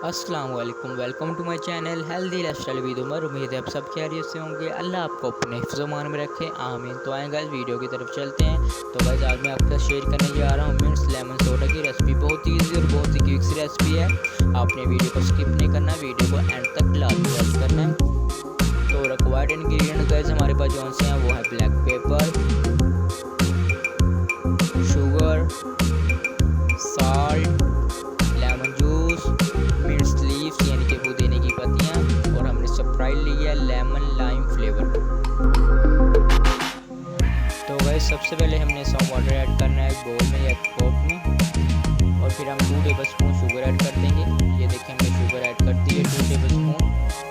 अस्सलाम वालेकुम, welcome to my channel healthy lifestyle with Umar. उम्मीद है आप सब खैरियत से होंगे। अल्लाह आपको अपने हिफ्ज़-ओ-मान में रखे, आमीन। तो आए गाइस वीडियो की तरफ चलते हैं। तो गाइस आज मैं आपके साथ शेयर करने जा रहा हूँ मिंट लेमन सोडा की रेसिपी। बहुत ही ईजी और बहुत ही क्विक सी रेसिपी है। आपने वीडियो को स्किप नहीं करना, वीडियो को एंड तक लाजमी वॉच करना है। तो रिक्वायर्ड इंग्रेडिएंट गाइस हमारे पास जो से हैं वो है black pepper, sugar, salt, lemon juice, mint leaves यानी कि पुदीने की पत्तियाँ, और हमने स्प्राइट ली है लेमन लाइम फ्लेवर। तो गाइस सबसे पहले हमने सम वाटर ऐड करना है एक बोल में या कप में, और फिर हम 2 टेबलस्पून शुगर ऐड कर देंगे। ये देखिए हमने शुगर ऐड कर दी है 2 टेबलस्पून।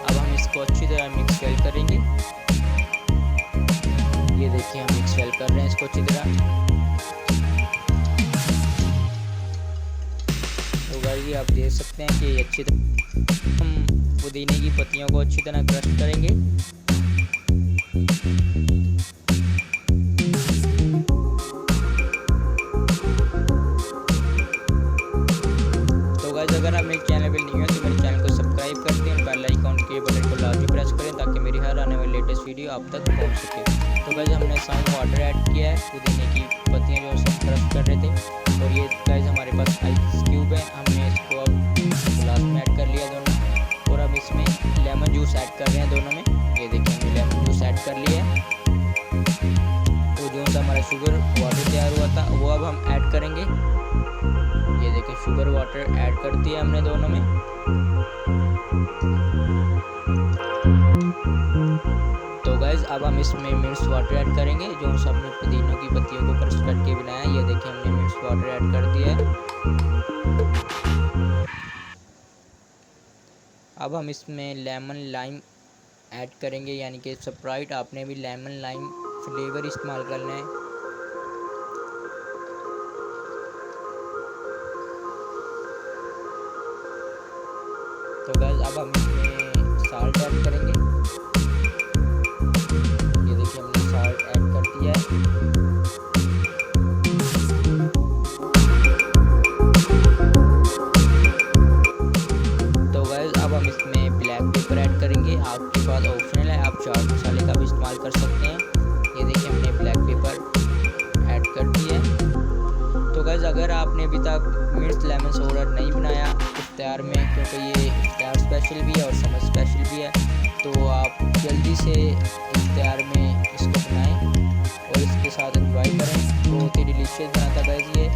अब हम इसको अच्छी तरह मिक्स वेल करेंगे। ये देखिए हम मिक्स वेल कर रहे हैं इसको अच्छी तरह। तो आप देख सकते हैं कि अच्छी तरह हम पुदीने की पत्तियों को अच्छी तरह क्रश करेंगे। तो गाइस अगर आप मेरे चैनल पर नहीं हो तो मेरे चैनल को सब्सक्राइब कर दें और बेल आइकन के बटन को लाजमी प्रेस करें ताकि मेरी हर आने वाली लेटेस्ट वीडियो आप तक पहुंच सके। तो गाइस हमने सम वाटर ऐड किया है, पुदीने की पत्तियाँ जो सब क्रश कर रहे थे। और ये गाइस हमारे पास आइस क्यूब है, हमने इसको अब गिलास में ऐड कर लिया दोनों। और अब इसमें लेमन जूस ऐड कर रहे हैं दोनों में। ये देखिए हमने लेमन जूस ऐड कर लिया है। तो जो सा हमारा शुगर वाटर तैयार हुआ था वो अब हम ऐड करेंगे। ये देखिए शुगर वाटर ऐड कर दिया हमने दोनों में। तो गाइस अब हम इसमें मिर्च वाटर ऐड करेंगे जो सबने पुदीनों की पत्तियों को क्रश करके बनाया। ये देखिए हमने मिर्च वाटर ऐड कर दिया है। अब हम इसमें लेमन लाइम ऐड करेंगे, यानी कि स्प्राइट आपने भी लेमन लाइम फ्लेवर इस्तेमाल करना है। तो गाइस अब हम इसमें साल्ट ऐड करेंगे। ये देखिए हमने साल्ट ऐड कर दिया है। तो गाइस अब हम इसमें ब्लैक पेपर ऐड करेंगे। आपके पास ऑप्शनल है, आप चाट मसाले का भी इस्तेमाल कर सकते हैं। ये देखिए हमने ब्लैक पेपर ऐड कर दिया है। तो गाइस अगर आपने अभी तक मिंट लेमन सोडा नहीं बनाया इफ्तार में, क्योंकि ये इफ्तार स्पेशल भी है और समर स्पेशल भी है, तो आप जल्दी से इफ्तार में इसको बनाएं और इसके साथ एंजॉय करें। बहुत ही डिलीशियस बना था गाइस ये।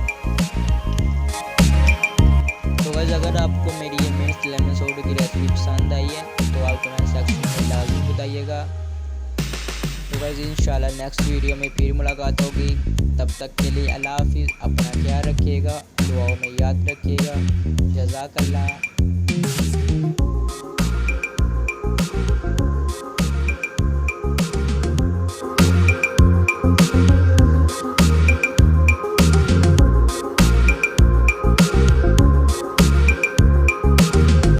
तो गाइस अगर आपको मेरी ये मिंट लेमन सोडा की रेसिपी पसंद आई है तो आप कमेंट सेक्शन में लाजमी बताइएगा। तो गाइस इंशाल्लाह नेक्स्ट वीडियो में फिर मुलाकात होगी। तब तक के लिए अल्लाह हाफिज़। अपना ख्याल रखिएगा, दुआओं में याद रखिएगा। जज़ाक अल्लाह।